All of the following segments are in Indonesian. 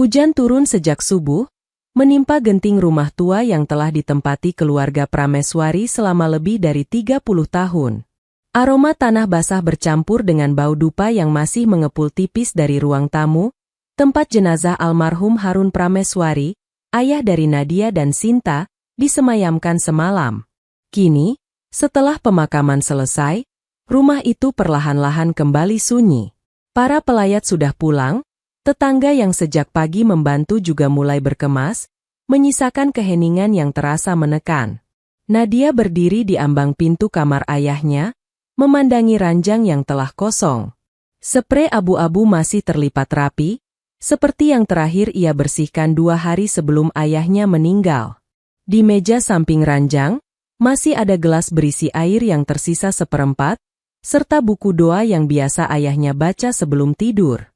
Hujan turun sejak subuh, menimpa genting rumah tua yang telah ditempati keluarga Prameswari selama lebih dari 30 tahun. Aroma tanah basah bercampur dengan bau dupa yang masih mengepul tipis dari ruang tamu, tempat jenazah almarhum Harun Prameswari, ayah dari Nadia dan Sinta, disemayamkan semalam. Kini, setelah pemakaman selesai, rumah itu perlahan-lahan kembali sunyi. Para pelayat sudah pulang, tetangga yang sejak pagi membantu juga mulai berkemas, menyisakan keheningan yang terasa menekan. Nadia berdiri di ambang pintu kamar ayahnya, memandangi ranjang yang telah kosong. Sprei abu-abu masih terlipat rapi, seperti yang terakhir ia bersihkan 2 hari sebelum ayahnya meninggal. Di meja samping ranjang, masih ada gelas berisi air yang tersisa seperempat, serta buku doa yang biasa ayahnya baca sebelum tidur.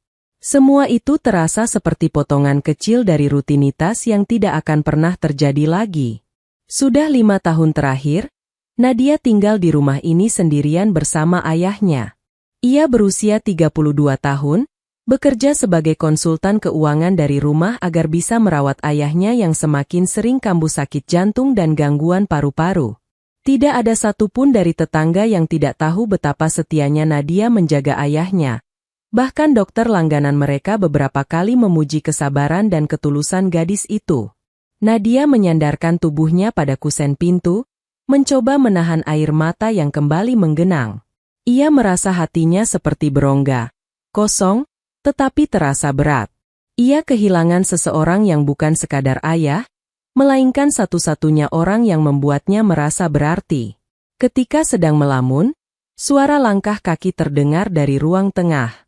Semua itu terasa seperti potongan kecil dari rutinitas yang tidak akan pernah terjadi lagi. Sudah 5 tahun terakhir, Nadia tinggal di rumah ini sendirian bersama ayahnya. Ia berusia 32 tahun, bekerja sebagai konsultan keuangan dari rumah agar bisa merawat ayahnya yang semakin sering kambuh sakit jantung dan gangguan paru-paru. Tidak ada satupun dari tetangga yang tidak tahu betapa setianya Nadia menjaga ayahnya. Bahkan dokter langganan mereka beberapa kali memuji kesabaran dan ketulusan gadis itu. Nadia menyandarkan tubuhnya pada kusen pintu, mencoba menahan air mata yang kembali menggenang. Ia merasa hatinya seperti berongga, kosong, tetapi terasa berat. Ia kehilangan seseorang yang bukan sekadar ayah, melainkan satu-satunya orang yang membuatnya merasa berarti. Ketika sedang melamun, suara langkah kaki terdengar dari ruang tengah.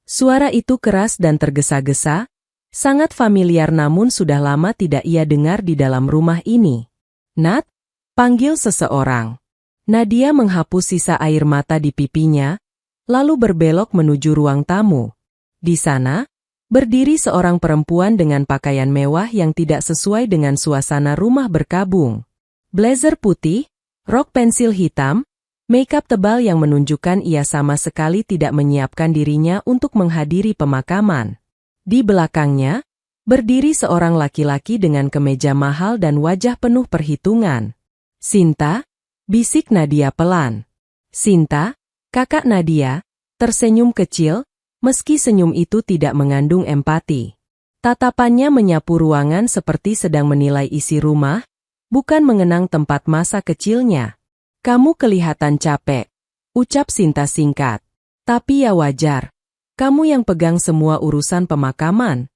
Suara itu keras dan tergesa-gesa, sangat familiar namun sudah lama tidak ia dengar di dalam rumah ini. "Nat," panggil seseorang. Nadia menghapus sisa air mata di pipinya, lalu berbelok menuju ruang tamu. Di sana, berdiri seorang perempuan dengan pakaian mewah yang tidak sesuai dengan suasana rumah berkabung. Blazer putih, rok pensil hitam, makeup tebal yang menunjukkan ia sama sekali tidak menyiapkan dirinya untuk menghadiri pemakaman. Di belakangnya, berdiri seorang laki-laki dengan kemeja mahal dan wajah penuh perhitungan. "Sinta," bisik Nadia pelan. Sinta, kakak Nadia, tersenyum kecil, meski senyum itu tidak mengandung empati. Tatapannya menyapu ruangan seperti sedang menilai isi rumah, bukan mengenang tempat masa kecilnya. "Kamu kelihatan capek," ucap Sinta singkat. "Tapi ya wajar, kamu yang pegang semua urusan pemakaman."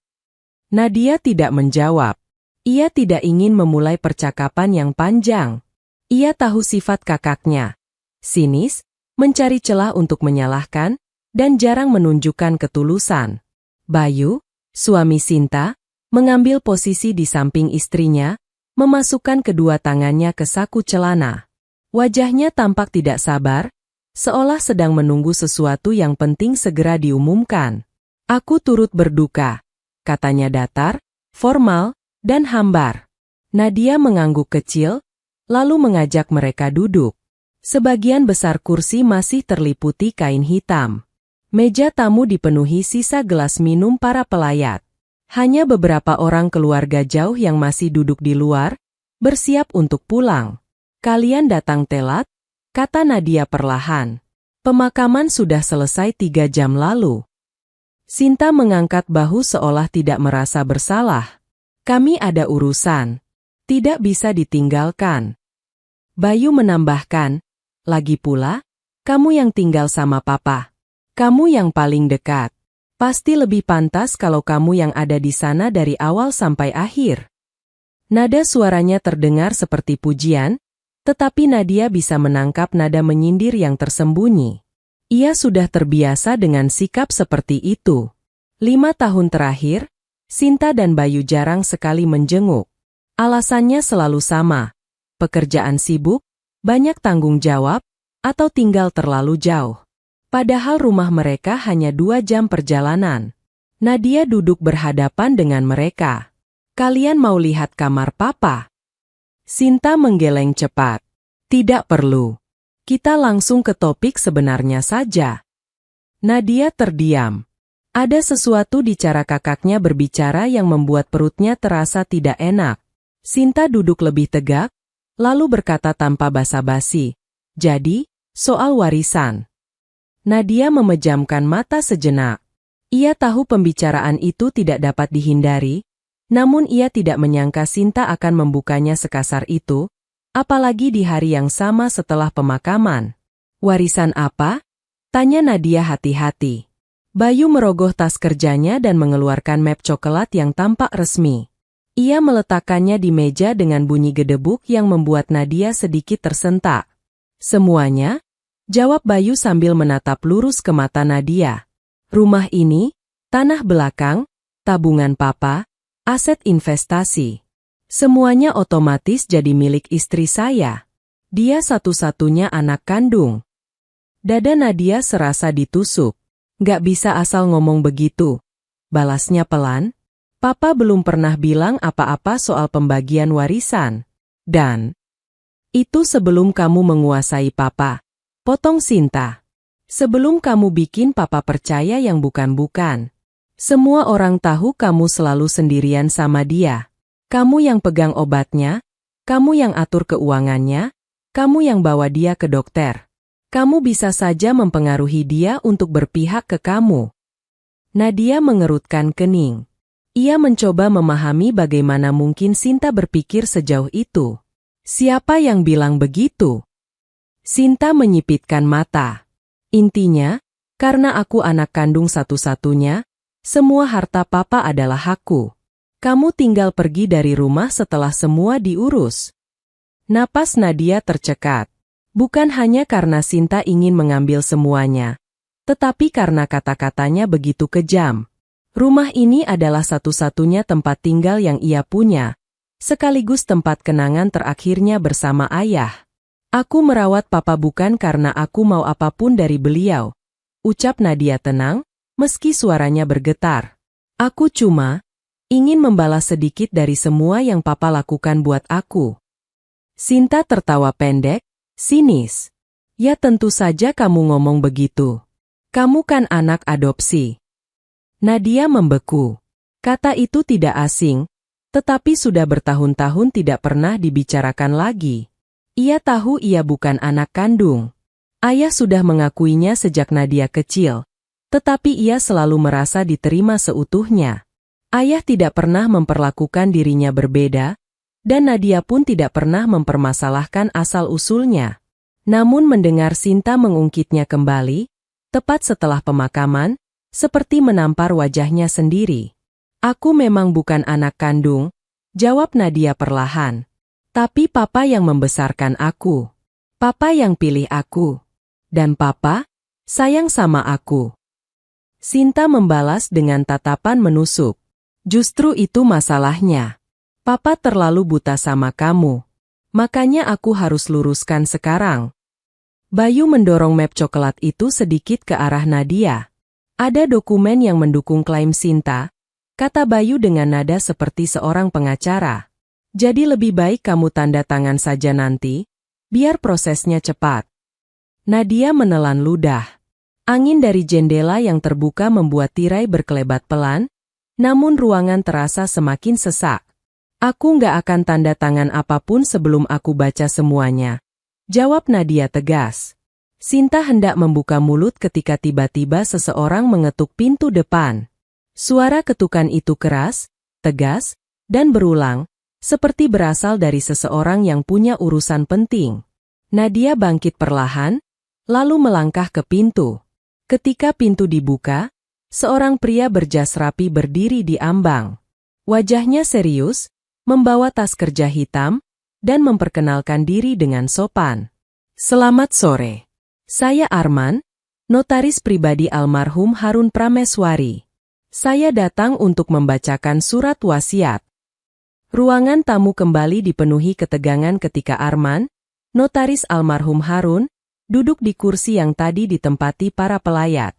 Nadia tidak menjawab. Ia tidak ingin memulai percakapan yang panjang. Ia tahu sifat kakaknya. Sinis, mencari celah untuk menyalahkan, dan jarang menunjukkan ketulusan. Bayu, suami Sinta, mengambil posisi di samping istrinya, memasukkan kedua tangannya ke saku celana. Wajahnya tampak tidak sabar, seolah sedang menunggu sesuatu yang penting segera diumumkan. "Aku turut berduka," katanya datar, formal, dan hambar. Nadia mengangguk kecil, lalu mengajak mereka duduk. Sebagian besar kursi masih terliputi kain hitam. Meja tamu dipenuhi sisa gelas minum para pelayat. Hanya beberapa orang keluarga jauh yang masih duduk di luar, bersiap untuk pulang. "Kalian datang telat," kata Nadia perlahan. "Pemakaman sudah selesai 3 jam lalu." Sinta mengangkat bahu seolah tidak merasa bersalah. "Kami ada urusan. Tidak bisa ditinggalkan." Bayu menambahkan, "Lagi pula, kamu yang tinggal sama papa. Kamu yang paling dekat. Pasti lebih pantas kalau kamu yang ada di sana dari awal sampai akhir." Nada suaranya terdengar seperti pujian, tetapi Nadia bisa menangkap nada menyindir yang tersembunyi. Ia sudah terbiasa dengan sikap seperti itu. 5 tahun terakhir, Sinta dan Bayu jarang sekali menjenguk. Alasannya selalu sama: pekerjaan sibuk, banyak tanggung jawab, atau tinggal terlalu jauh. Padahal rumah mereka hanya 2 jam perjalanan. Nadia duduk berhadapan dengan mereka. "Kalian mau lihat kamar papa?" Sinta menggeleng cepat. "Tidak perlu. Kita langsung ke topik sebenarnya saja." Nadia terdiam. Ada sesuatu di cara kakaknya berbicara yang membuat perutnya terasa tidak enak. Sinta duduk lebih tegak, lalu berkata tanpa basa-basi, "Jadi, soal warisan." Nadia memejamkan mata sejenak. Ia tahu pembicaraan itu tidak dapat dihindari, namun ia tidak menyangka Sinta akan membukanya sekasar itu, apalagi di hari yang sama setelah pemakaman. "Warisan apa?" tanya Nadia hati-hati. Bayu merogoh tas kerjanya dan mengeluarkan map coklat yang tampak resmi. Ia meletakkannya di meja dengan bunyi gedebuk yang membuat Nadia sedikit tersentak. "Semuanya?" jawab Bayu sambil menatap lurus ke mata Nadia. "Rumah ini, tanah belakang, tabungan papa, aset investasi. Semuanya otomatis jadi milik istri saya. Dia satu-satunya anak kandung." Dada Nadia serasa ditusuk. "Gak bisa asal ngomong begitu," balasnya pelan. "Papa belum pernah bilang apa-apa soal pembagian warisan. Dan itu sebelum kamu menguasai papa," potong Sinta. "Sebelum kamu bikin papa percaya yang bukan-bukan. Semua orang tahu kamu selalu sendirian sama dia. Kamu yang pegang obatnya, kamu yang atur keuangannya, kamu yang bawa dia ke dokter. Kamu bisa saja mempengaruhi dia untuk berpihak ke kamu." Nadia mengerutkan kening. Ia mencoba memahami bagaimana mungkin Sinta berpikir sejauh itu. Siapa yang bilang begitu? Sinta menyipitkan mata. "Intinya, karena aku anak kandung satu-satunya, semua harta papa adalah hakku. Kamu tinggal pergi dari rumah setelah semua diurus." Napas Nadia tercekat. Bukan hanya karena Sinta ingin mengambil semuanya, tetapi karena kata-katanya begitu kejam. Rumah ini adalah satu-satunya tempat tinggal yang ia punya, sekaligus tempat kenangan terakhirnya bersama ayah. "Aku merawat papa bukan karena aku mau apapun dari beliau," ucap Nadia tenang, meski suaranya bergetar. "Aku cuma ingin membalas sedikit dari semua yang papa lakukan buat aku." Sinta tertawa pendek, sinis. "Ya tentu saja kamu ngomong begitu. Kamu kan anak adopsi." Nadia membeku. Kata itu tidak asing, tetapi sudah bertahun-tahun tidak pernah dibicarakan lagi. Ia tahu ia bukan anak kandung. Ayah sudah mengakuinya sejak Nadia kecil, tetapi ia selalu merasa diterima seutuhnya. Ayah tidak pernah memperlakukan dirinya berbeda, dan Nadia pun tidak pernah mempermasalahkan asal-usulnya. Namun mendengar Sinta mengungkitnya kembali, tepat setelah pemakaman, seperti menampar wajahnya sendiri. "Aku memang bukan anak kandung," jawab Nadia perlahan. "Tapi papa yang membesarkan aku. Papa yang pilih aku. Dan papa sayang sama aku." Sinta membalas dengan tatapan menusuk. "Justru itu masalahnya. Papa terlalu buta sama kamu. Makanya aku harus luruskan sekarang." Bayu mendorong map coklat itu sedikit ke arah Nadia. "Ada dokumen yang mendukung klaim Sinta," kata Bayu dengan nada seperti seorang pengacara. "Jadi lebih baik kamu tanda tangan saja nanti, biar prosesnya cepat." Nadia menelan ludah. Angin dari jendela yang terbuka membuat tirai berkelebat pelan, namun ruangan terasa semakin sesak. "Aku nggak akan tanda tangan apapun sebelum aku baca semuanya," jawab Nadia tegas. Sinta hendak membuka mulut ketika tiba-tiba seseorang mengetuk pintu depan. Suara ketukan itu keras, tegas, dan berulang, seperti berasal dari seseorang yang punya urusan penting. Nadia bangkit perlahan, lalu melangkah ke pintu. Ketika pintu dibuka, seorang pria berjas rapi berdiri di ambang. Wajahnya serius, membawa tas kerja hitam, dan memperkenalkan diri dengan sopan. "Selamat sore. Saya Arman, notaris pribadi almarhum Harun Prameswari. Saya datang untuk membacakan surat wasiat." Ruangan tamu kembali dipenuhi ketegangan ketika Arman, notaris almarhum Harun, duduk di kursi yang tadi ditempati para pelayat.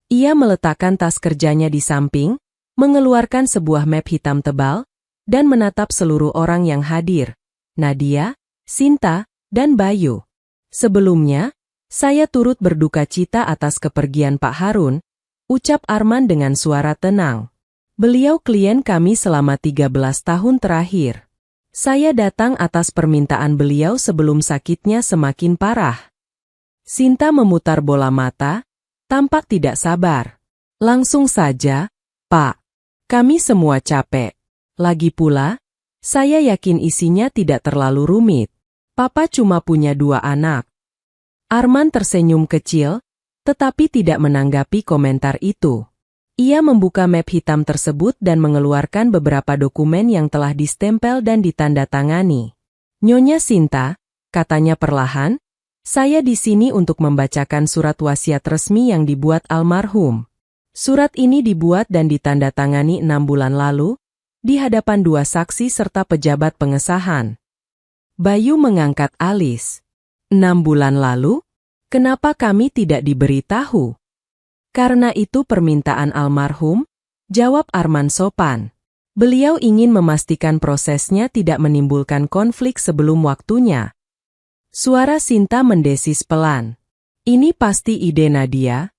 Ia meletakkan tas kerjanya di samping, mengeluarkan sebuah map hitam tebal, dan menatap seluruh orang yang hadir, Nadia, Sinta, dan Bayu. "Sebelumnya, saya turut berduka cita atas kepergian Pak Harun," ucap Arman dengan suara tenang. Beliau klien kami selama 13 tahun terakhir. Saya datang atas permintaan beliau sebelum sakitnya semakin parah. Sinta memutar bola mata, tampak tidak sabar. Langsung saja, Pak. Kami semua capek. Lagi pula, saya yakin isinya tidak terlalu rumit. Papa cuma punya 2 anak. Arman tersenyum kecil, tetapi tidak menanggapi komentar itu. Ia membuka map hitam tersebut dan mengeluarkan beberapa dokumen yang telah distempel dan ditandatangani. Nyonya Sinta, katanya perlahan, saya di sini untuk membacakan surat wasiat resmi yang dibuat almarhum. Surat ini dibuat dan ditandatangani 6 bulan lalu, di hadapan 2 saksi serta pejabat pengesahan. Bayu mengangkat alis. 6 bulan lalu? Kenapa kami tidak diberitahu? Karena itu permintaan almarhum, jawab Arman sopan. Beliau ingin memastikan prosesnya tidak menimbulkan konflik sebelum waktunya. Suara Sinta mendesis pelan. Ini pasti ide Nadia.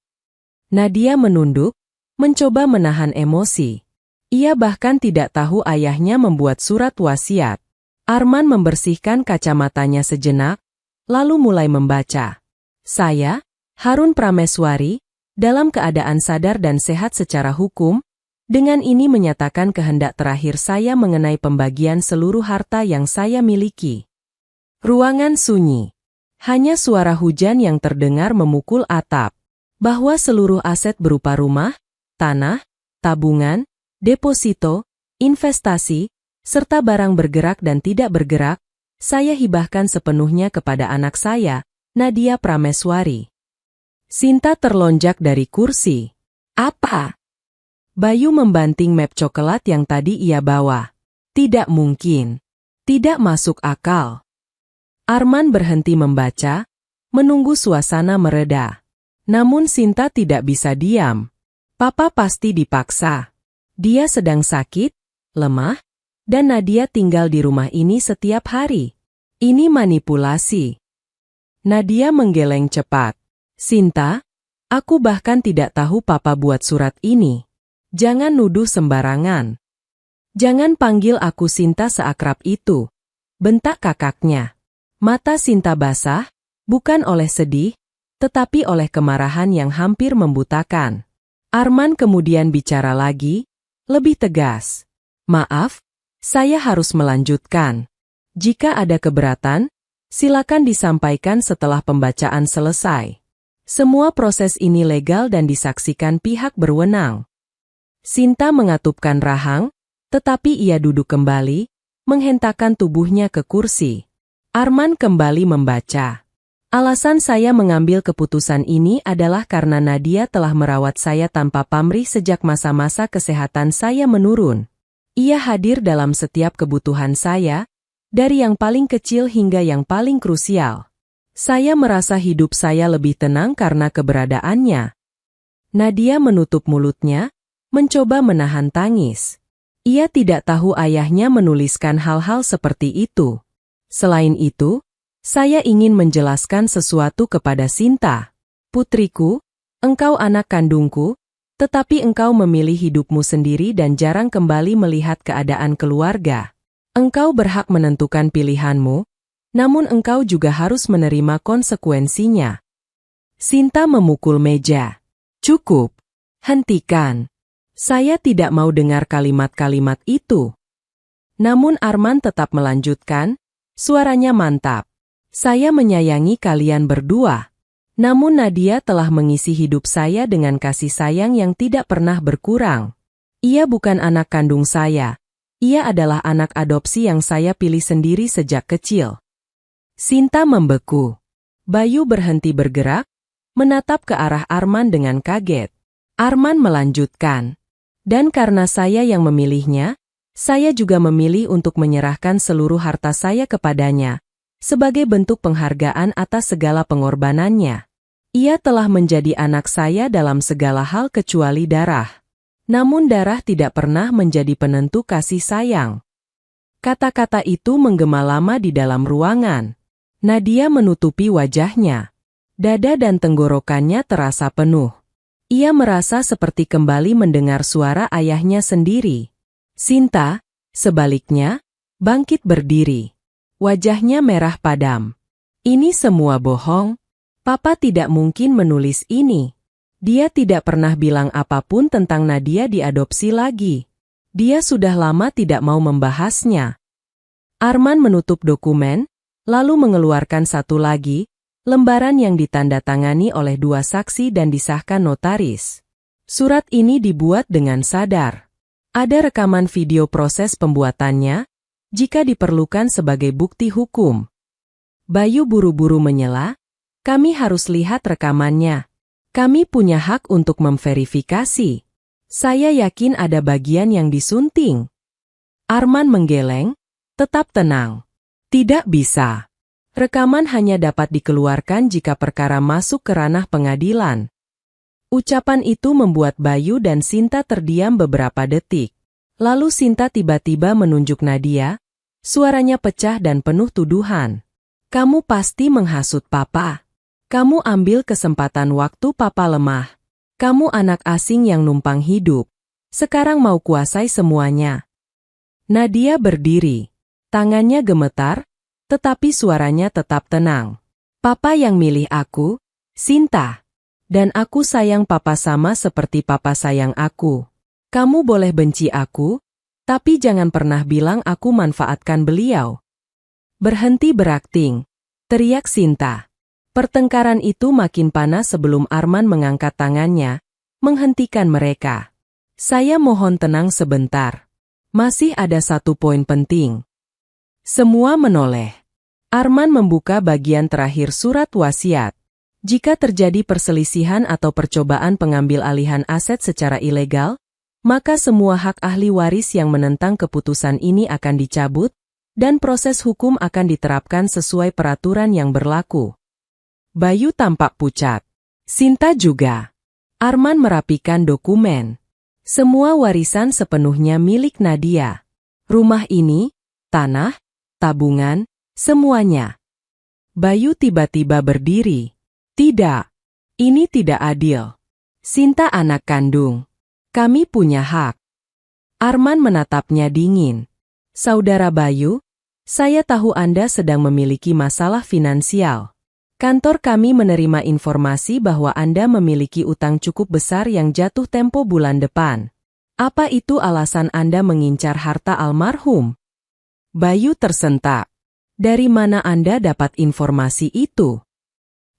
Nadia menunduk, mencoba menahan emosi. Ia bahkan tidak tahu ayahnya membuat surat wasiat. Arman membersihkan kacamatanya sejenak, lalu mulai membaca. Saya, Harun Prameswari, dalam keadaan sadar dan sehat secara hukum, dengan ini menyatakan kehendak terakhir saya mengenai pembagian seluruh harta yang saya miliki. Ruangan sunyi. Hanya suara hujan yang terdengar memukul atap. Bahwa seluruh aset berupa rumah, tanah, tabungan, deposito, investasi, serta barang bergerak dan tidak bergerak, saya hibahkan sepenuhnya kepada anak saya, Nadia Prameswari. Sinta terlonjak dari kursi. Apa? Bayu membanting map coklat yang tadi ia bawa. Tidak mungkin. Tidak masuk akal. Arman berhenti membaca, menunggu suasana mereda. Namun Sinta tidak bisa diam. Papa pasti dipaksa. Dia sedang sakit, lemah, dan Nadia tinggal di rumah ini setiap hari. Ini manipulasi. Nadia menggeleng cepat. Sinta, aku bahkan tidak tahu Papa buat surat ini. Jangan nuduh sembarangan. Jangan panggil aku Sinta seakrab itu, bentak kakaknya. Mata Sinta basah, bukan oleh sedih, tetapi oleh kemarahan yang hampir membutakan. Arman kemudian bicara lagi, lebih tegas. Maaf, saya harus melanjutkan. Jika ada keberatan, silakan disampaikan setelah pembacaan selesai. Semua proses ini legal dan disaksikan pihak berwenang. Sinta mengatupkan rahang, tetapi ia duduk kembali, menghentakkan tubuhnya ke kursi. Arman kembali membaca. Alasan saya mengambil keputusan ini adalah karena Nadia telah merawat saya tanpa pamrih sejak masa-masa kesehatan saya menurun. Ia hadir dalam setiap kebutuhan saya, dari yang paling kecil hingga yang paling krusial. Saya merasa hidup saya lebih tenang karena keberadaannya. Nadia menutup mulutnya, mencoba menahan tangis. Ia tidak tahu ayahnya menuliskan hal-hal seperti itu. Selain itu, saya ingin menjelaskan sesuatu kepada Sinta. Putriku, engkau anak kandungku, tetapi engkau memilih hidupmu sendiri dan jarang kembali melihat keadaan keluarga. Engkau berhak menentukan pilihanmu, namun engkau juga harus menerima konsekuensinya. Sinta memukul meja. Cukup. Hentikan. Saya tidak mau dengar kalimat-kalimat itu. Namun Arman tetap melanjutkan, suaranya mantap. Saya menyayangi kalian berdua. Namun Nadia telah mengisi hidup saya dengan kasih sayang yang tidak pernah berkurang. Ia bukan anak kandung saya. Ia adalah anak adopsi yang saya pilih sendiri sejak kecil. Sinta membeku. Bayu berhenti bergerak, menatap ke arah Arman dengan kaget. Arman melanjutkan. Dan karena saya yang memilihnya, saya juga memilih untuk menyerahkan seluruh harta saya kepadanya, sebagai bentuk penghargaan atas segala pengorbanannya. Ia telah menjadi anak saya dalam segala hal kecuali darah. Namun darah tidak pernah menjadi penentu kasih sayang. Kata-kata itu menggema lama di dalam ruangan. Nadia menutupi wajahnya. Dada dan tenggorokannya terasa penuh. Ia merasa seperti kembali mendengar suara ayahnya sendiri. Sinta, sebaliknya, bangkit berdiri. Wajahnya merah padam. Ini semua bohong. Papa tidak mungkin menulis ini. Dia tidak pernah bilang apapun tentang Nadia diadopsi lagi. Dia sudah lama tidak mau membahasnya. Arman menutup dokumen, lalu mengeluarkan satu lagi, lembaran yang ditandatangani oleh dua saksi dan disahkan notaris. Surat ini dibuat dengan sadar. Ada rekaman video proses pembuatannya, jika diperlukan sebagai bukti hukum. Bayu buru-buru menyela, kami harus lihat rekamannya. Kami punya hak untuk memverifikasi. Saya yakin ada bagian yang disunting. Arman menggeleng, tetap tenang. Tidak bisa. Rekaman hanya dapat dikeluarkan jika perkara masuk ke ranah pengadilan. Ucapan itu membuat Bayu dan Sinta terdiam beberapa detik. Lalu Sinta tiba-tiba menunjuk Nadia, suaranya pecah dan penuh tuduhan. Kamu pasti menghasut Papa. Kamu ambil kesempatan waktu Papa lemah. Kamu anak asing yang numpang hidup. Sekarang mau kuasai semuanya. Nadia berdiri. Tangannya gemetar, tetapi suaranya tetap tenang. Papa yang milih aku, Sinta. Dan aku sayang Papa sama seperti Papa sayang aku. Kamu boleh benci aku, tapi jangan pernah bilang aku manfaatkan beliau. Berhenti berakting, teriak Sinta. Pertengkaran itu makin panas sebelum Arman mengangkat tangannya, menghentikan mereka. Saya mohon tenang sebentar. Masih ada satu poin penting. Semua menoleh. Arman membuka bagian terakhir surat wasiat. Jika terjadi perselisihan atau percobaan pengambil alihan aset secara ilegal, maka semua hak ahli waris yang menentang keputusan ini akan dicabut, dan proses hukum akan diterapkan sesuai peraturan yang berlaku. Bayu tampak pucat. Sinta juga. Arman merapikan dokumen. Semua warisan sepenuhnya milik Nadia. Rumah ini, tanah, tabungan, semuanya. Bayu tiba-tiba berdiri. Tidak. Ini tidak adil. Sinta anak kandung. Kami punya hak. Arman menatapnya dingin. Saudara Bayu, saya tahu Anda sedang memiliki masalah finansial. Kantor kami menerima informasi bahwa Anda memiliki utang cukup besar yang jatuh tempo bulan depan. Apa itu alasan Anda mengincar harta almarhum? Bayu tersentak. Dari mana Anda dapat informasi itu?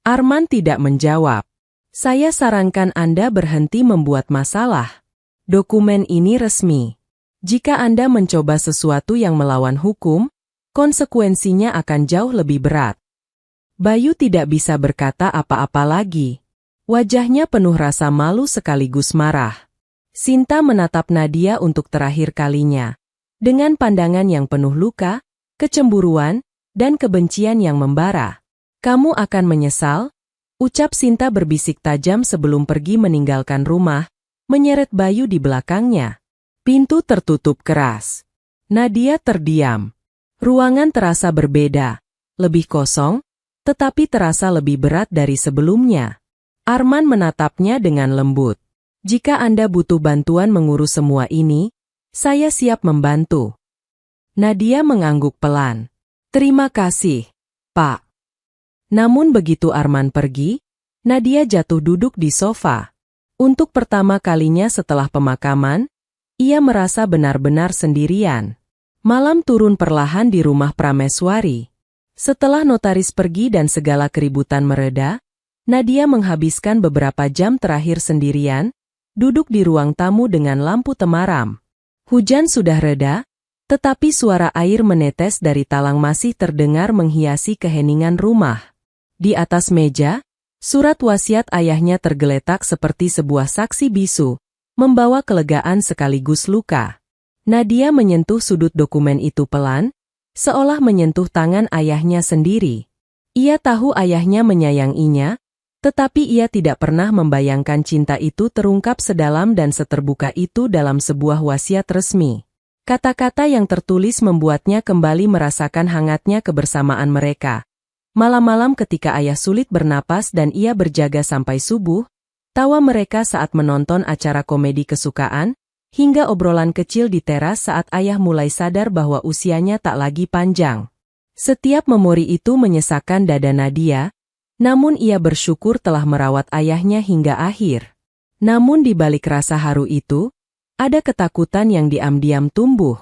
Arman tidak menjawab. Saya sarankan Anda berhenti membuat masalah. Dokumen ini resmi. Jika Anda mencoba sesuatu yang melawan hukum, konsekuensinya akan jauh lebih berat. Bayu tidak bisa berkata apa-apa lagi. Wajahnya penuh rasa malu sekaligus marah. Sinta menatap Nadia untuk terakhir kalinya. Dengan pandangan yang penuh luka, kecemburuan, dan kebencian yang membara. Kamu akan menyesal, ucap Sinta berbisik tajam sebelum pergi meninggalkan rumah, menyeret Bayu di belakangnya. Pintu tertutup keras. Nadia terdiam. Ruangan terasa berbeda, lebih kosong, tetapi terasa lebih berat dari sebelumnya. Arman menatapnya dengan lembut. Jika Anda butuh bantuan mengurus semua ini, saya siap membantu. Nadia mengangguk pelan. Terima kasih, Pak. Namun begitu Arman pergi, Nadia jatuh duduk di sofa. Untuk pertama kalinya setelah pemakaman, ia merasa benar-benar sendirian. Malam turun perlahan di rumah Prameswari. Setelah notaris pergi dan segala keributan mereda, Nadia menghabiskan beberapa jam terakhir sendirian, duduk di ruang tamu dengan lampu temaram. Hujan sudah reda, tetapi suara air menetes dari talang masih terdengar menghiasi keheningan rumah. Di atas meja, surat wasiat ayahnya tergeletak seperti sebuah saksi bisu, membawa kelegaan sekaligus luka. Nadia menyentuh sudut dokumen itu pelan, seolah menyentuh tangan ayahnya sendiri. Ia tahu ayahnya menyayanginya, tetapi ia tidak pernah membayangkan cinta itu terungkap sedalam dan seterbuka itu dalam sebuah wasiat resmi. Kata-kata yang tertulis membuatnya kembali merasakan hangatnya kebersamaan mereka. Malam-malam ketika ayah sulit bernapas dan ia berjaga sampai subuh, tawa mereka saat menonton acara komedi kesukaan, hingga obrolan kecil di teras saat ayah mulai sadar bahwa usianya tak lagi panjang. Setiap memori itu menyesakkan dada Nadia, namun ia bersyukur telah merawat ayahnya hingga akhir. Namun di balik rasa haru itu, ada ketakutan yang diam-diam tumbuh.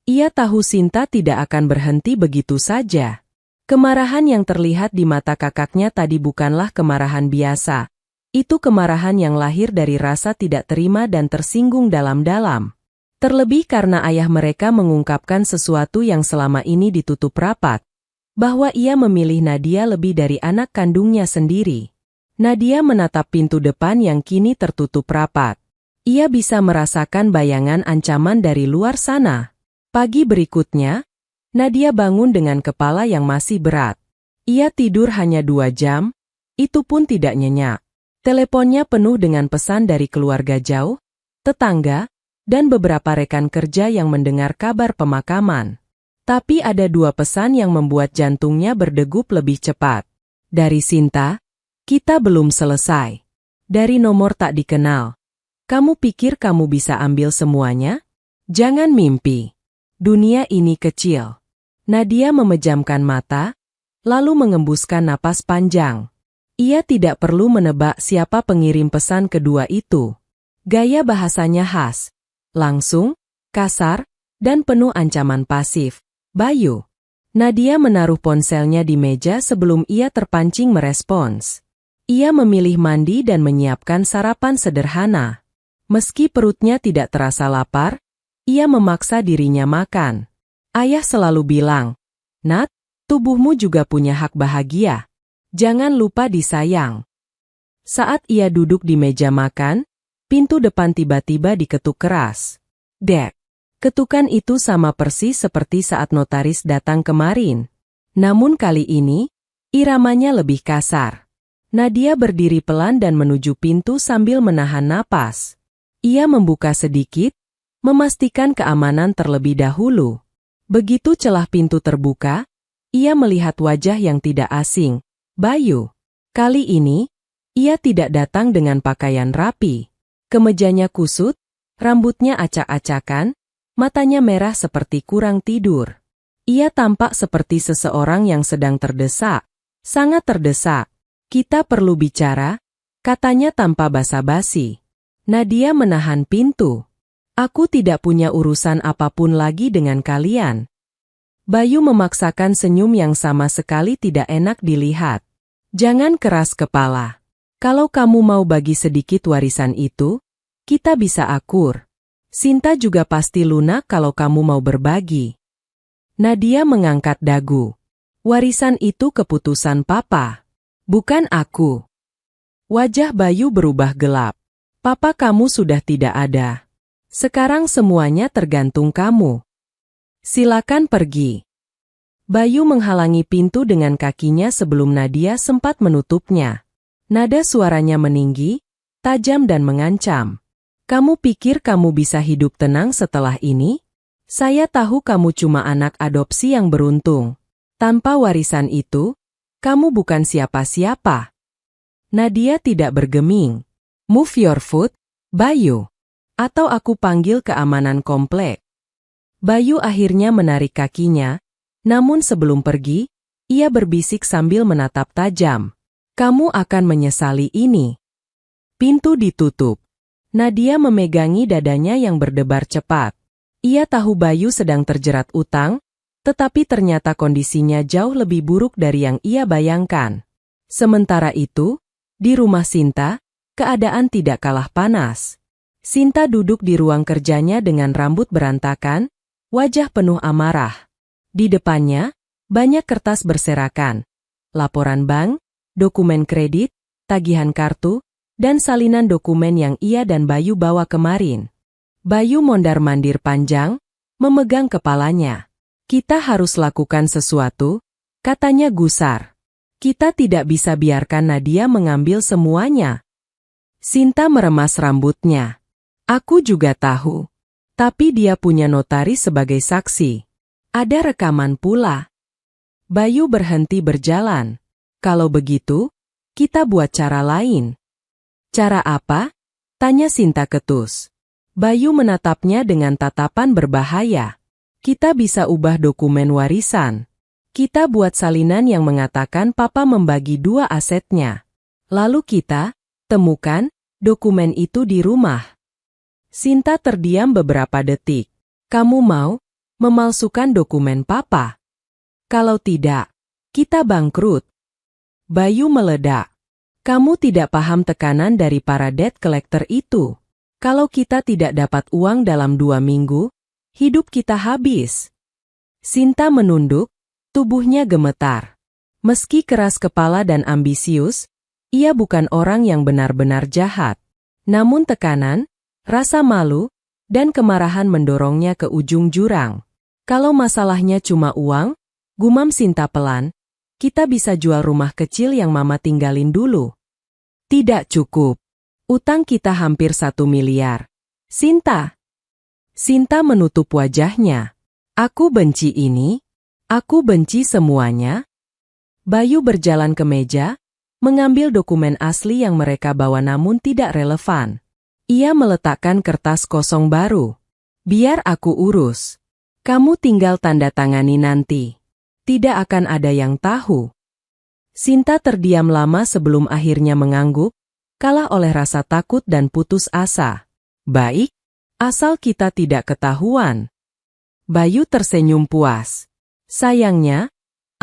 Ia tahu Sinta tidak akan berhenti begitu saja. Kemarahan yang terlihat di mata kakaknya tadi bukanlah kemarahan biasa. Itu kemarahan yang lahir dari rasa tidak terima dan tersinggung dalam-dalam. Terlebih karena ayah mereka mengungkapkan sesuatu yang selama ini ditutup rapat, bahwa ia memilih Nadia lebih dari anak kandungnya sendiri. Nadia menatap pintu depan yang kini tertutup rapat. Ia bisa merasakan bayangan ancaman dari luar sana. Pagi berikutnya, Nadia bangun dengan kepala yang masih berat. Ia tidur hanya 2 jam, itu pun tidak nyenyak. Teleponnya penuh dengan pesan dari keluarga jauh, tetangga, dan beberapa rekan kerja yang mendengar kabar pemakaman. Tapi ada 2 pesan yang membuat jantungnya berdegup lebih cepat. Dari Sinta, "Kita belum selesai." Dari nomor tak dikenal, "Kamu pikir kamu bisa ambil semuanya? Jangan mimpi. Dunia ini kecil." Nadia memejamkan mata, lalu mengembuskan napas panjang. Ia tidak perlu menebak siapa pengirim pesan kedua itu. Gaya bahasanya khas, langsung, kasar, dan penuh ancaman pasif. "Bayu." Nadia menaruh ponselnya di meja sebelum ia terpancing merespons. Ia memilih mandi dan menyiapkan sarapan sederhana. Meski perutnya tidak terasa lapar, ia memaksa dirinya makan. Ayah selalu bilang, "Nat, tubuhmu juga punya hak bahagia. Jangan lupa disayang." Saat ia duduk di meja makan, pintu depan tiba-tiba diketuk keras. Dek. Ketukan itu sama persis seperti saat notaris datang kemarin. Namun kali ini, iramanya lebih kasar. Nadia berdiri pelan dan menuju pintu sambil menahan napas. Ia membuka sedikit, memastikan keamanan terlebih dahulu. Begitu celah pintu terbuka, ia melihat wajah yang tidak asing, Bayu. Kali ini, ia tidak datang dengan pakaian rapi. Kemejanya kusut, rambutnya acak-acakan, matanya merah seperti kurang tidur. Ia tampak seperti seseorang yang sedang terdesak, sangat terdesak. "Kita perlu bicara," katanya tanpa basa-basi. Nadia menahan pintu. "Aku tidak punya urusan apapun lagi dengan kalian." Bayu memaksakan senyum yang sama sekali tidak enak dilihat. "Jangan keras kepala. Kalau kamu mau bagi sedikit warisan itu, kita bisa akur. Sinta juga pasti lunak kalau kamu mau berbagi." Nadia mengangkat dagu. "Warisan itu keputusan Papa, bukan aku." Wajah Bayu berubah gelap. "Papa kamu sudah tidak ada. Sekarang semuanya tergantung kamu. Silakan pergi." Bayu menghalangi pintu dengan kakinya sebelum Nadia sempat menutupnya. Nada suaranya meninggi, tajam dan mengancam. "Kamu pikir kamu bisa hidup tenang setelah ini? Saya tahu kamu cuma anak adopsi yang beruntung. Tanpa warisan itu, kamu bukan siapa-siapa." Nadia tidak bergeming. "Move your foot, Bayu. Atau aku panggil keamanan komplek." Bayu akhirnya menarik kakinya, namun sebelum pergi, ia berbisik sambil menatap tajam. "Kamu akan menyesali ini." Pintu ditutup. Nadia memegangi dadanya yang berdebar cepat. Ia tahu Bayu sedang terjerat utang, tetapi ternyata kondisinya jauh lebih buruk dari yang ia bayangkan. Sementara itu, di rumah Sinta, keadaan tidak kalah panas. Sinta duduk di ruang kerjanya dengan rambut berantakan, wajah penuh amarah. Di depannya, banyak kertas berserakan. Laporan bank, dokumen kredit, tagihan kartu, dan salinan dokumen yang ia dan Bayu bawa kemarin. Bayu mondar-mandir panjang, memegang kepalanya. "Kita harus lakukan sesuatu," katanya gusar. "Kita tidak bisa biarkan Nadia mengambil semuanya." Sinta meremas rambutnya. "Aku juga tahu. Tapi dia punya notaris sebagai saksi. Ada rekaman pula." Bayu berhenti berjalan. "Kalau begitu, kita buat cara lain." Cara apa? Tanya Sinta ketus. Bayu menatapnya dengan tatapan berbahaya. Kita bisa ubah dokumen warisan. Kita buat salinan yang mengatakan papa membagi 2 asetnya. Lalu kita temukan dokumen itu di rumah. Sinta terdiam beberapa detik. Kamu mau memalsukan dokumen papa? Kalau tidak, kita bangkrut. Bayu meledak. Kamu tidak paham tekanan dari para debt collector itu. Kalau kita tidak dapat uang dalam 2 minggu, hidup kita habis. Sinta menunduk, tubuhnya gemetar. Meski keras kepala dan ambisius, ia bukan orang yang benar-benar jahat. Namun tekanan, rasa malu, dan kemarahan mendorongnya ke ujung jurang. Kalau masalahnya cuma uang, gumam Sinta pelan, kita bisa jual rumah kecil yang mama tinggalin dulu. Tidak cukup. Utang kita hampir 1 miliar. Sinta. Sinta menutup wajahnya. Aku benci ini. Aku benci semuanya. Bayu berjalan ke meja, mengambil dokumen asli yang mereka bawa namun tidak relevan. Ia meletakkan kertas kosong baru. Biar aku urus. Kamu tinggal tanda tangani nanti. Tidak akan ada yang tahu. Sinta terdiam lama sebelum akhirnya mengangguk, kalah oleh rasa takut dan putus asa. Baik, asal kita tidak ketahuan. Bayu tersenyum puas. Sayangnya,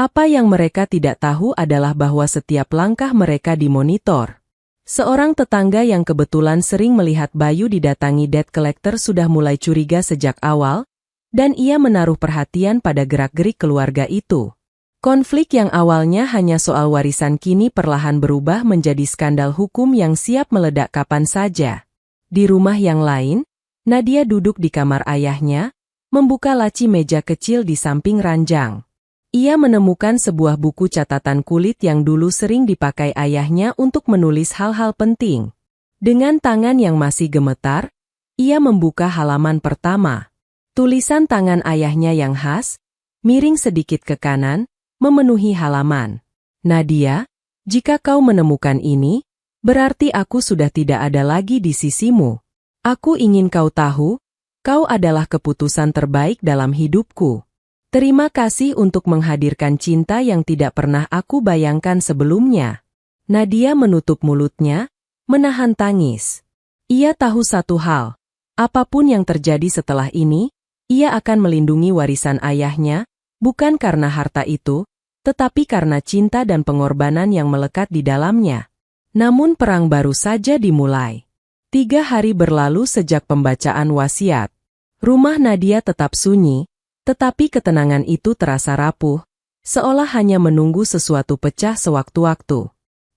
apa yang mereka tidak tahu adalah bahwa setiap langkah mereka dimonitor. Seorang tetangga yang kebetulan sering melihat Bayu didatangi debt collector sudah mulai curiga sejak awal, dan ia menaruh perhatian pada gerak-gerik keluarga itu. Konflik yang awalnya hanya soal warisan kini perlahan berubah menjadi skandal hukum yang siap meledak kapan saja. Di rumah yang lain, Nadia duduk di kamar ayahnya, membuka laci meja kecil di samping ranjang. Ia menemukan sebuah buku catatan kulit yang dulu sering dipakai ayahnya untuk menulis hal-hal penting. Dengan tangan yang masih gemetar, ia membuka halaman pertama. Tulisan tangan ayahnya yang khas, miring sedikit ke kanan, memenuhi halaman. Nadia, jika kau menemukan ini, berarti aku sudah tidak ada lagi di sisimu. Aku ingin kau tahu, kau adalah keputusan terbaik dalam hidupku. Terima kasih untuk menghadirkan cinta yang tidak pernah aku bayangkan sebelumnya. Nadia menutup mulutnya, menahan tangis. Ia tahu satu hal, apapun yang terjadi setelah ini, ia akan melindungi warisan ayahnya, bukan karena harta itu, tetapi karena cinta dan pengorbanan yang melekat di dalamnya. Namun perang baru saja dimulai. 3 hari berlalu sejak pembacaan wasiat. Rumah Nadia tetap sunyi, tetapi ketenangan itu terasa rapuh, seolah hanya menunggu sesuatu pecah sewaktu-waktu.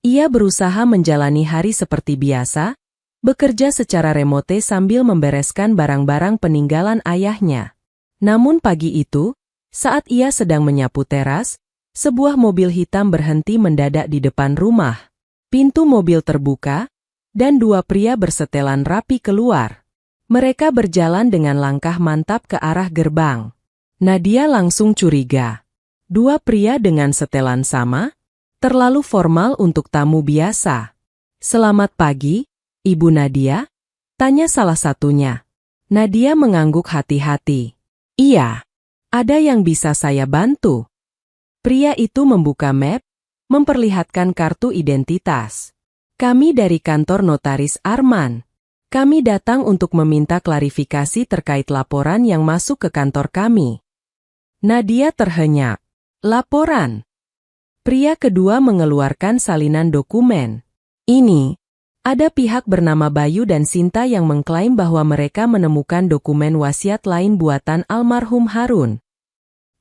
Ia berusaha menjalani hari seperti biasa, bekerja secara remote sambil membereskan barang-barang peninggalan ayahnya. Namun pagi itu, saat ia sedang menyapu teras, sebuah mobil hitam berhenti mendadak di depan rumah. Pintu mobil terbuka, dan 2 pria bersetelan rapi keluar. Mereka berjalan dengan langkah mantap ke arah gerbang. Nadia langsung curiga. 2 pria dengan setelan sama? Terlalu formal untuk tamu biasa. Selamat pagi, Ibu Nadia? Tanya salah satunya. Nadia mengangguk hati-hati. Iya, ada yang bisa saya bantu. Pria itu membuka map, memperlihatkan kartu identitas. Kami dari kantor notaris Arman. Kami datang untuk meminta klarifikasi terkait laporan yang masuk ke kantor kami. Nadia terhenyak. Laporan. Pria kedua mengeluarkan salinan dokumen. Ini. Ada pihak bernama Bayu dan Sinta yang mengklaim bahwa mereka menemukan dokumen wasiat lain buatan almarhum Harun.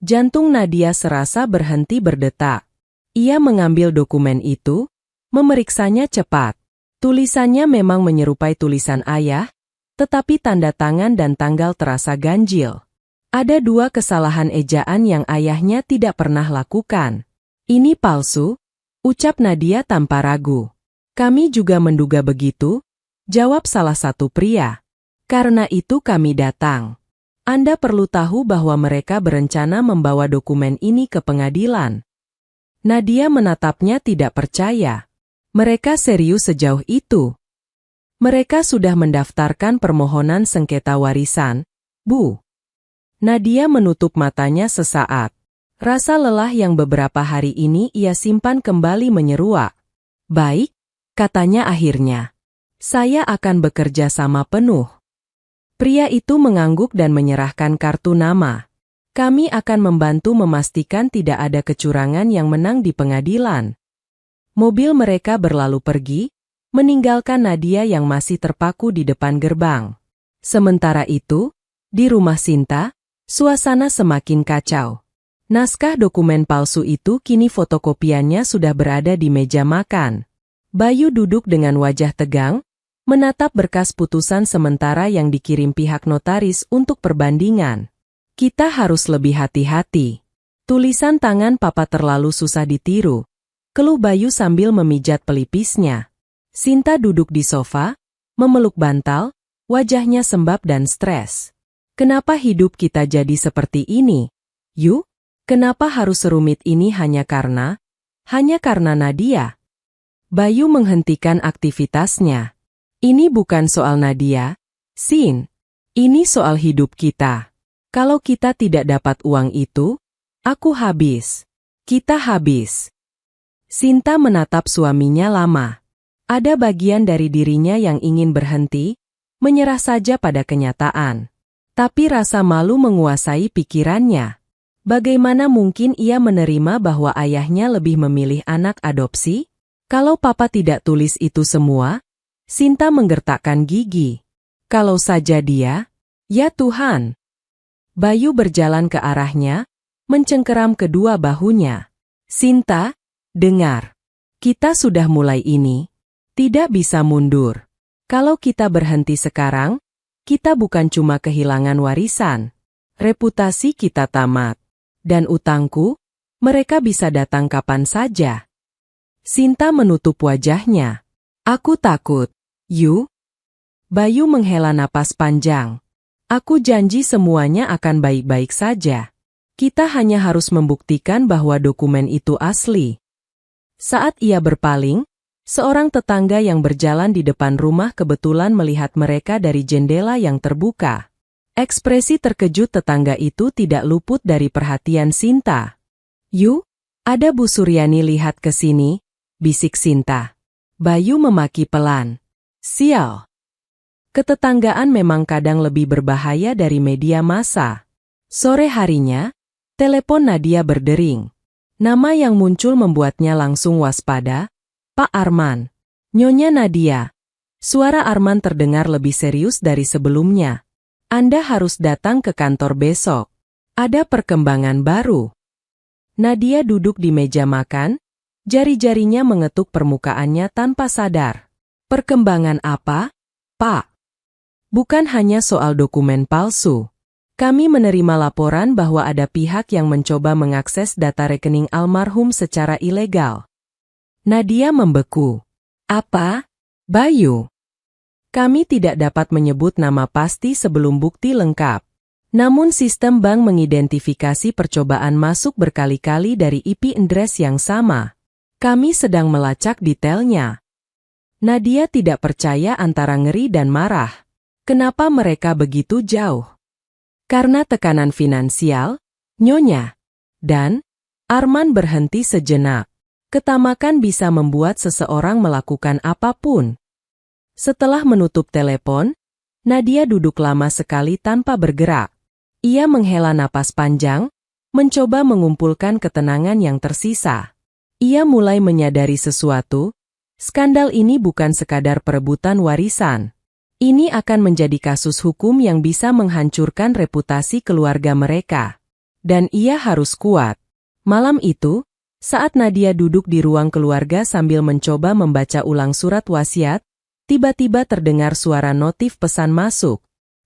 Jantung Nadia serasa berhenti berdetak. Ia mengambil dokumen itu, memeriksanya cepat. Tulisannya memang menyerupai tulisan ayah, tetapi tanda tangan dan tanggal terasa ganjil. Ada 2 kesalahan ejaan yang ayahnya tidak pernah lakukan. Ini palsu, ucap Nadia tanpa ragu. Kami juga menduga begitu, jawab salah satu pria. Karena itu kami datang. Anda perlu tahu bahwa mereka berencana membawa dokumen ini ke pengadilan. Nadia menatapnya tidak percaya. Mereka serius sejauh itu. Mereka sudah mendaftarkan permohonan sengketa warisan, Bu. Nadia menutup matanya sesaat. Rasa lelah yang beberapa hari ini ia simpan kembali menyeruak. Baik, katanya akhirnya. Saya akan bekerja sama penuh. Pria itu mengangguk dan menyerahkan kartu nama. Kami akan membantu memastikan tidak ada kecurangan yang menang di pengadilan. Mobil mereka berlalu pergi, meninggalkan Nadia yang masih terpaku di depan gerbang. Sementara itu, di rumah Sinta, suasana semakin kacau. Naskah dokumen palsu itu kini fotokopiannya sudah berada di meja makan. Bayu duduk dengan wajah tegang, menatap berkas putusan sementara yang dikirim pihak notaris untuk perbandingan. Kita harus lebih hati-hati. Tulisan tangan papa terlalu susah ditiru, keluh Bayu sambil memijat pelipisnya. Sinta duduk di sofa, memeluk bantal, wajahnya sembab dan stres. Kenapa hidup kita jadi seperti ini? Yu? Kenapa harus serumit ini hanya karena Nadia? Bayu menghentikan aktivitasnya. Ini bukan soal Nadia, Sin. Ini soal hidup kita. Kalau kita tidak dapat uang itu, aku habis. Kita habis. Sinta menatap suaminya lama. Ada bagian dari dirinya yang ingin berhenti, menyerah saja pada kenyataan. Tapi rasa malu menguasai pikirannya. Bagaimana mungkin ia menerima bahwa ayahnya lebih memilih anak adopsi? Kalau papa tidak tulis itu semua, Sinta menggertakkan gigi. Kalau saja dia, ya Tuhan. Bayu berjalan ke arahnya, mencengkeram kedua bahunya. Sinta, dengar. Kita sudah mulai ini. Tidak bisa mundur. Kalau kita berhenti sekarang, kita bukan cuma kehilangan warisan. Reputasi kita tamat. Dan utangku, mereka bisa datang kapan saja. Sinta menutup wajahnya. Aku takut, Yu. Bayu menghela napas panjang. Aku janji semuanya akan baik-baik saja. Kita hanya harus membuktikan bahwa dokumen itu asli. Saat ia berpaling, seorang tetangga yang berjalan di depan rumah kebetulan melihat mereka dari jendela yang terbuka. Ekspresi terkejut tetangga itu tidak luput dari perhatian Sinta. Yu, ada Bu Suryani lihat ke sini, bisik Sinta. Bayu memaki pelan. Sial. Ketetanggaan memang kadang lebih berbahaya dari media massa. Sore harinya, telepon Nadia berdering. Nama yang muncul membuatnya langsung waspada. Pak Arman. Nyonya Nadia. Suara Arman terdengar lebih serius dari sebelumnya. Anda harus datang ke kantor besok. Ada perkembangan baru. Nadia duduk di meja makan, jari-jarinya mengetuk permukaannya tanpa sadar. Perkembangan apa, Pak? Bukan hanya soal dokumen palsu. Kami menerima laporan bahwa ada pihak yang mencoba mengakses data rekening almarhum secara ilegal. Nadia membeku. Apa? Bayu? Kami tidak dapat menyebut nama pasti sebelum bukti lengkap. Namun sistem bank mengidentifikasi percobaan masuk berkali-kali dari IP address yang sama. Kami sedang melacak detailnya. Nadia tidak percaya antara ngeri dan marah. Kenapa mereka begitu jauh? Karena tekanan finansial, Nyonya. Dan, Arman berhenti sejenak. Ketamakan bisa membuat seseorang melakukan apapun. Setelah menutup telepon, Nadia duduk lama sekali tanpa bergerak. Ia menghela napas panjang, mencoba mengumpulkan ketenangan yang tersisa. Ia mulai menyadari sesuatu, skandal ini bukan sekadar perebutan warisan. Ini akan menjadi kasus hukum yang bisa menghancurkan reputasi keluarga mereka. Dan ia harus kuat. Malam itu, saat Nadia duduk di ruang keluarga sambil mencoba membaca ulang surat wasiat, tiba-tiba terdengar suara notif pesan masuk.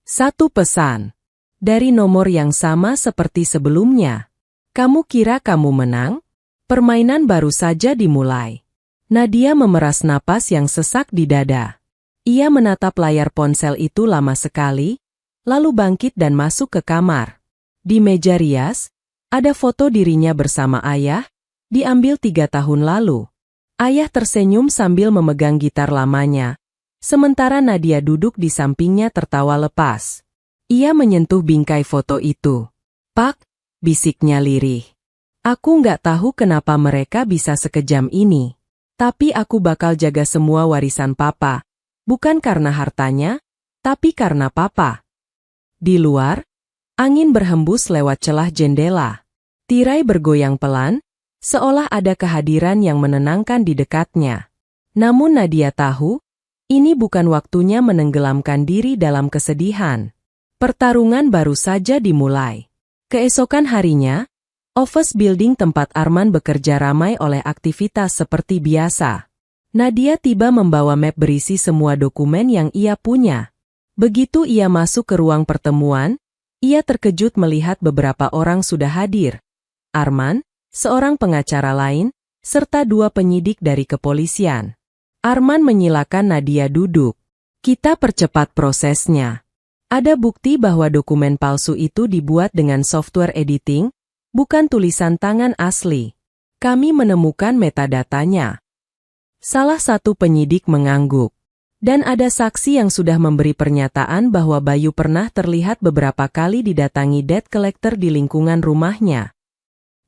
Satu pesan. Dari nomor yang sama seperti sebelumnya. Kamu kira kamu menang? Permainan baru saja dimulai. Nadia memeras napas yang sesak di dada. Ia menatap layar ponsel itu lama sekali, lalu bangkit dan masuk ke kamar. Di meja rias, ada foto dirinya bersama ayah, diambil 3 tahun lalu. Ayah tersenyum sambil memegang gitar lamanya. Sementara Nadia duduk di sampingnya tertawa lepas. Ia menyentuh bingkai foto itu. "Pak," bisiknya lirih. "Aku nggak tahu kenapa mereka bisa sekejam ini. Tapi aku bakal jaga semua warisan Papa. Bukan karena hartanya, tapi karena Papa." Di luar, angin berhembus lewat celah jendela. Tirai bergoyang pelan, seolah ada kehadiran yang menenangkan di dekatnya. Namun Nadia tahu, ini bukan waktunya menenggelamkan diri dalam kesedihan. Pertarungan baru saja dimulai. Keesokan harinya, office building tempat Arman bekerja ramai oleh aktivitas seperti biasa. Nadia tiba membawa map berisi semua dokumen yang ia punya. Begitu ia masuk ke ruang pertemuan, ia terkejut melihat beberapa orang sudah hadir. Arman, seorang pengacara lain, serta 2 penyidik dari kepolisian. Arman menyilakan Nadia duduk. "Kita percepat prosesnya. Ada bukti bahwa dokumen palsu itu dibuat dengan software editing, bukan tulisan tangan asli. Kami menemukan metadatanya." Salah satu penyidik mengangguk. Dan ada saksi yang sudah memberi pernyataan bahwa Bayu pernah terlihat beberapa kali didatangi debt collector di lingkungan rumahnya.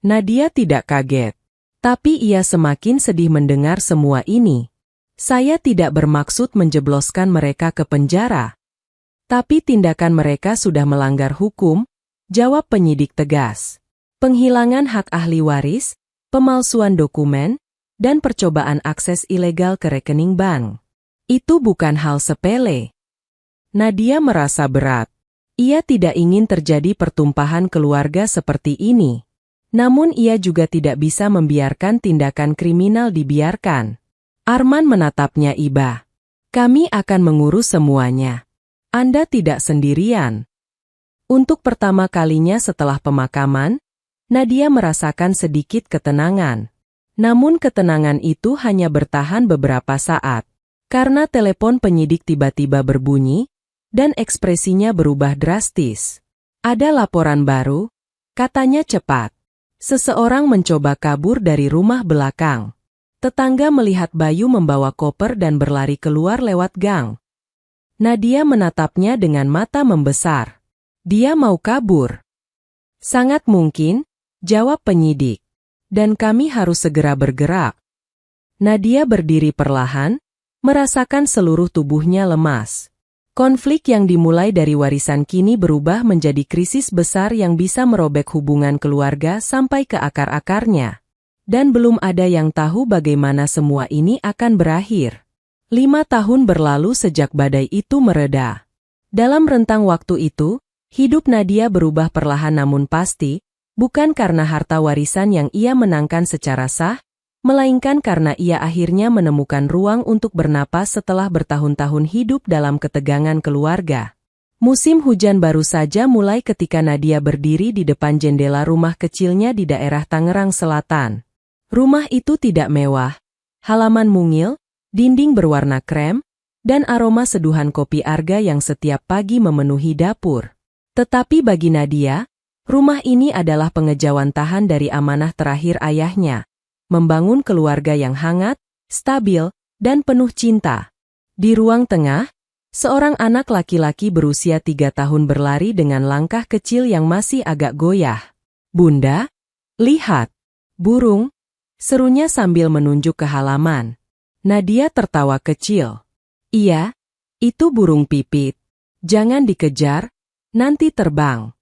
Nadia tidak kaget. Tapi ia semakin sedih mendengar semua ini. "Saya tidak bermaksud menjebloskan mereka ke penjara. Tapi tindakan mereka sudah melanggar hukum," jawab penyidik tegas. "Penghilangan hak ahli waris, pemalsuan dokumen, dan percobaan akses ilegal ke rekening bank. Itu bukan hal sepele." Nadia merasa berat. Ia tidak ingin terjadi pertumpahan keluarga seperti ini. Namun ia juga tidak bisa membiarkan tindakan kriminal dibiarkan. Arman menatapnya iba. "Kami akan mengurus semuanya. Anda tidak sendirian." Untuk pertama kalinya setelah pemakaman, Nadia merasakan sedikit ketenangan. Namun ketenangan itu hanya bertahan beberapa saat. Karena telepon penyidik tiba-tiba berbunyi, dan ekspresinya berubah drastis. "Ada laporan baru," katanya cepat. "Seseorang mencoba kabur dari rumah belakang." Tetangga melihat Bayu membawa koper dan berlari keluar lewat gang. Nadia menatapnya dengan mata membesar. "Dia mau kabur?" "Sangat mungkin," jawab penyidik. "Dan kami harus segera bergerak." Nadia berdiri perlahan, merasakan seluruh tubuhnya lemas. Konflik yang dimulai dari warisan kini berubah menjadi krisis besar yang bisa merobek hubungan keluarga sampai ke akar-akarnya. Dan belum ada yang tahu bagaimana semua ini akan berakhir. 5 tahun berlalu sejak badai itu mereda. Dalam rentang waktu itu, hidup Nadia berubah perlahan namun pasti, bukan karena harta warisan yang ia menangkan secara sah, melainkan karena ia akhirnya menemukan ruang untuk bernapas setelah bertahun-tahun hidup dalam ketegangan keluarga. Musim hujan baru saja mulai ketika Nadia berdiri di depan jendela rumah kecilnya di daerah Tangerang Selatan. Rumah itu tidak mewah, halaman mungil, dinding berwarna krem, dan aroma seduhan kopi arga yang setiap pagi memenuhi dapur. Tetapi bagi Nadia, rumah ini adalah pengejauhan tahan dari amanah terakhir ayahnya. Membangun keluarga yang hangat, stabil, dan penuh cinta. Di ruang tengah, seorang anak laki-laki berusia 3 tahun berlari dengan langkah kecil yang masih agak goyah. "Bunda, lihat, burung," serunya sambil menunjuk ke halaman. Nadia tertawa kecil. "Iya, itu burung pipit. Jangan dikejar, nanti terbang."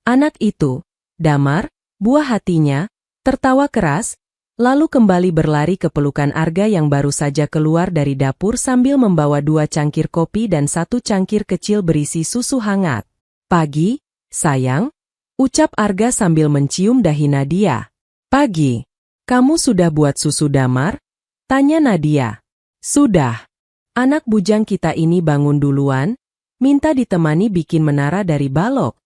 Anak itu, Damar, buah hatinya, tertawa keras, lalu kembali berlari ke pelukan Arga yang baru saja keluar dari dapur sambil membawa 2 cangkir kopi dan 1 cangkir kecil berisi susu hangat. "Pagi, sayang," ucap Arga sambil mencium dahi Nadia. "Pagi. Kamu sudah buat susu Damar?" tanya Nadia. "Sudah. Anak bujang kita ini bangun duluan, minta ditemani bikin menara dari balok."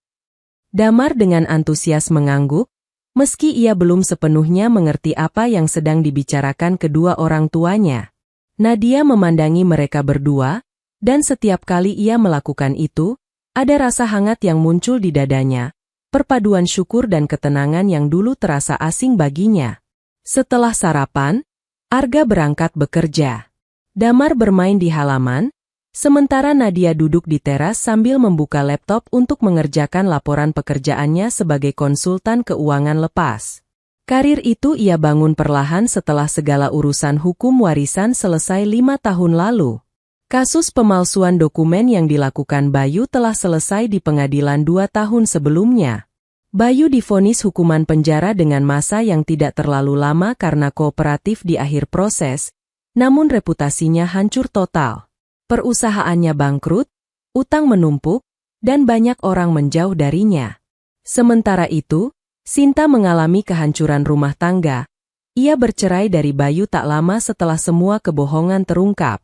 Damar dengan antusias mengangguk, meski ia belum sepenuhnya mengerti apa yang sedang dibicarakan kedua orang tuanya. Nadia memandangi mereka berdua, dan setiap kali ia melakukan itu, ada rasa hangat yang muncul di dadanya, perpaduan syukur dan ketenangan yang dulu terasa asing baginya. Setelah sarapan, Arga berangkat bekerja. Damar bermain di halaman, sementara Nadia duduk di teras sambil membuka laptop untuk mengerjakan laporan pekerjaannya sebagai konsultan keuangan lepas. Karir itu ia bangun perlahan setelah segala urusan hukum warisan selesai 5 tahun lalu. Kasus pemalsuan dokumen yang dilakukan Bayu telah selesai di pengadilan 2 tahun sebelumnya. Bayu divonis hukuman penjara dengan masa yang tidak terlalu lama karena kooperatif di akhir proses, namun reputasinya hancur total. Perusahaannya bangkrut, utang menumpuk, dan banyak orang menjauh darinya. Sementara itu, Sinta mengalami kehancuran rumah tangga. Ia bercerai dari Bayu tak lama setelah semua kebohongan terungkap.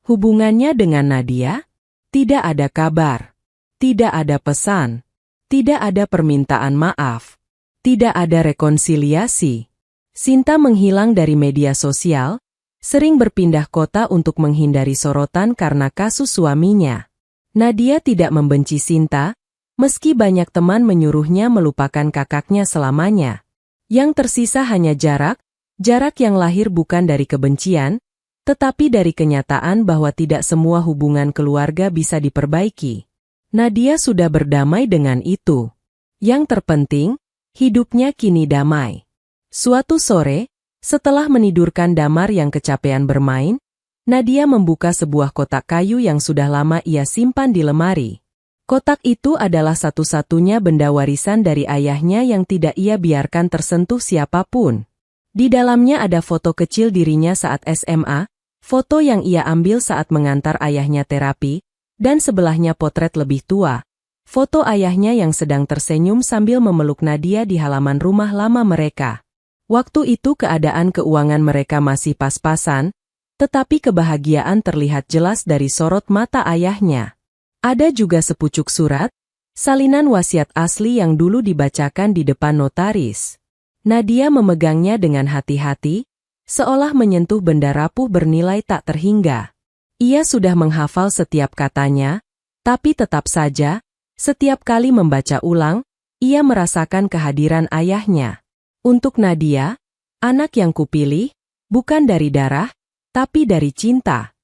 Hubungannya dengan Nadia? Tidak ada kabar. Tidak ada pesan. Tidak ada permintaan maaf. Tidak ada rekonsiliasi. Sinta menghilang dari media sosial, sering berpindah kota untuk menghindari sorotan karena kasus suaminya. Nadia tidak membenci Sinta, meski banyak teman menyuruhnya melupakan kakaknya selamanya. Yang tersisa hanya jarak yang lahir bukan dari kebencian, tetapi dari kenyataan bahwa tidak semua hubungan keluarga bisa diperbaiki. Nadia sudah berdamai dengan itu. Yang terpenting, hidupnya kini damai. Suatu sore, setelah menidurkan Damar yang kecapean bermain, Nadia membuka sebuah kotak kayu yang sudah lama ia simpan di lemari. Kotak itu adalah satu-satunya benda warisan dari ayahnya yang tidak ia biarkan tersentuh siapapun. Di dalamnya ada foto kecil dirinya saat SMA, foto yang ia ambil saat mengantar ayahnya terapi, dan sebelahnya potret lebih tua, foto ayahnya yang sedang tersenyum sambil memeluk Nadia di halaman rumah lama mereka. Waktu itu keadaan keuangan mereka masih pas-pasan, tetapi kebahagiaan terlihat jelas dari sorot mata ayahnya. Ada juga sepucuk surat, salinan wasiat asli yang dulu dibacakan di depan notaris. Nadia memegangnya dengan hati-hati, seolah menyentuh benda rapuh bernilai tak terhingga. Ia sudah menghafal setiap katanya, tapi tetap saja, setiap kali membaca ulang, ia merasakan kehadiran ayahnya. Untuk Nadia, anak yang kupilih, bukan dari darah, tapi dari cinta.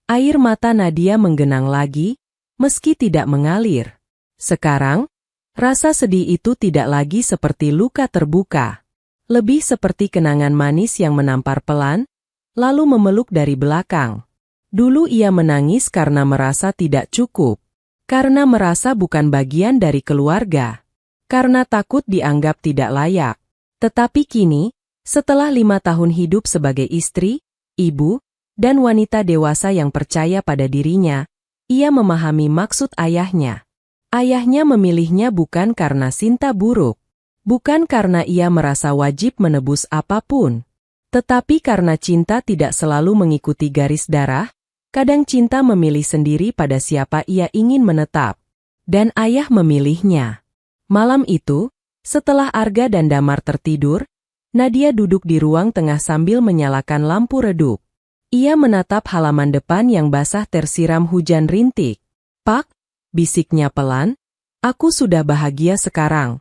Air mata Nadia menggenang lagi, meski tidak mengalir. Sekarang, rasa sedih itu tidak lagi seperti luka terbuka. Lebih seperti kenangan manis yang menampar pelan, lalu memeluk dari belakang. Dulu ia menangis karena merasa tidak cukup. Karena merasa bukan bagian dari keluarga. Karena takut dianggap tidak layak. Tetapi kini, setelah 5 tahun hidup sebagai istri, ibu, dan wanita dewasa yang percaya pada dirinya, ia memahami maksud ayahnya. Ayahnya memilihnya bukan karena Sinta buruk. Bukan karena ia merasa wajib menebus apapun. Tetapi karena cinta tidak selalu mengikuti garis darah, kadang cinta memilih sendiri pada siapa ia ingin menetap. Dan ayah memilihnya. Malam itu, setelah Arga dan Damar tertidur, Nadia duduk di ruang tengah sambil menyalakan lampu redup. Ia menatap halaman depan yang basah tersiram hujan rintik. "Pak," bisiknya pelan, "aku sudah bahagia sekarang."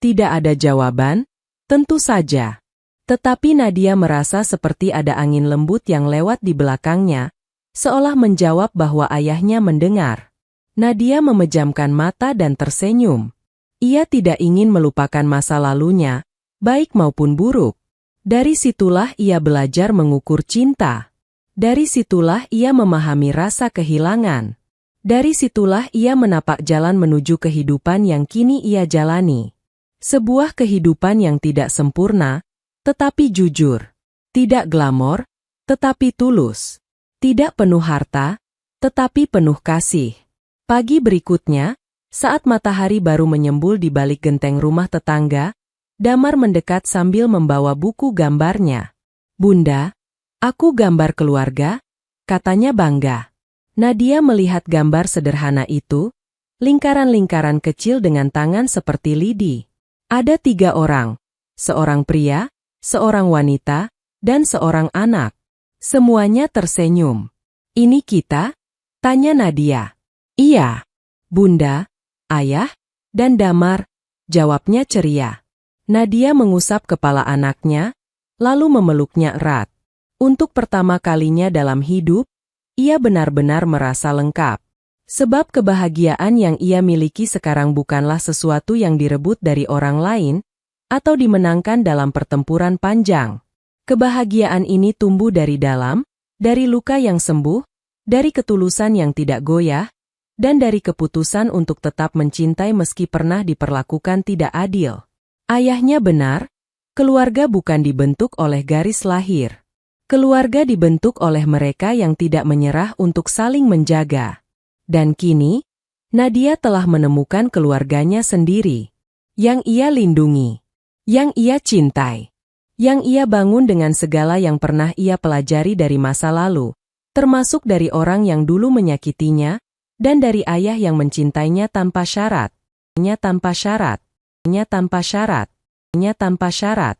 Tidak ada jawaban, tentu saja. Tetapi Nadia merasa seperti ada angin lembut yang lewat di belakangnya, seolah menjawab bahwa ayahnya mendengar. Nadia memejamkan mata dan tersenyum. Ia tidak ingin melupakan masa lalunya, baik maupun buruk. Dari situlah ia belajar mengukur cinta. Dari situlah ia memahami rasa kehilangan. Dari situlah ia menapak jalan menuju kehidupan yang kini ia jalani. Sebuah kehidupan yang tidak sempurna, tetapi jujur. Tidak glamor, tetapi tulus. Tidak penuh harta, tetapi penuh kasih. Pagi berikutnya, saat matahari baru menyembul di balik genteng rumah tetangga, Damar mendekat sambil membawa buku gambarnya. "Bunda, aku gambar keluarga," katanya bangga. Nadia melihat gambar sederhana itu, lingkaran-lingkaran kecil dengan tangan seperti lidi. Ada 3 orang, seorang pria, seorang wanita, dan seorang anak. Semuanya tersenyum. "Ini kita?" tanya Nadia. "Iya, Bunda, Ayah, dan Damar," jawabnya ceria. Nadia mengusap kepala anaknya, lalu memeluknya erat. Untuk pertama kalinya dalam hidup, ia benar-benar merasa lengkap. Sebab kebahagiaan yang ia miliki sekarang bukanlah sesuatu yang direbut dari orang lain, atau dimenangkan dalam pertempuran panjang. Kebahagiaan ini tumbuh dari dalam, dari luka yang sembuh, dari ketulusan yang tidak goyah, dan dari keputusan untuk tetap mencintai meski pernah diperlakukan tidak adil. Ayahnya benar, keluarga bukan dibentuk oleh garis lahir. Keluarga dibentuk oleh mereka yang tidak menyerah untuk saling menjaga. Dan kini, Nadia telah menemukan keluarganya sendiri, yang ia lindungi, yang ia cintai, yang ia bangun dengan segala yang pernah ia pelajari dari masa lalu, termasuk dari orang yang dulu menyakitinya, dan dari ayah yang mencintainya tanpa syarat, tanpa syarat, tanpa syarat.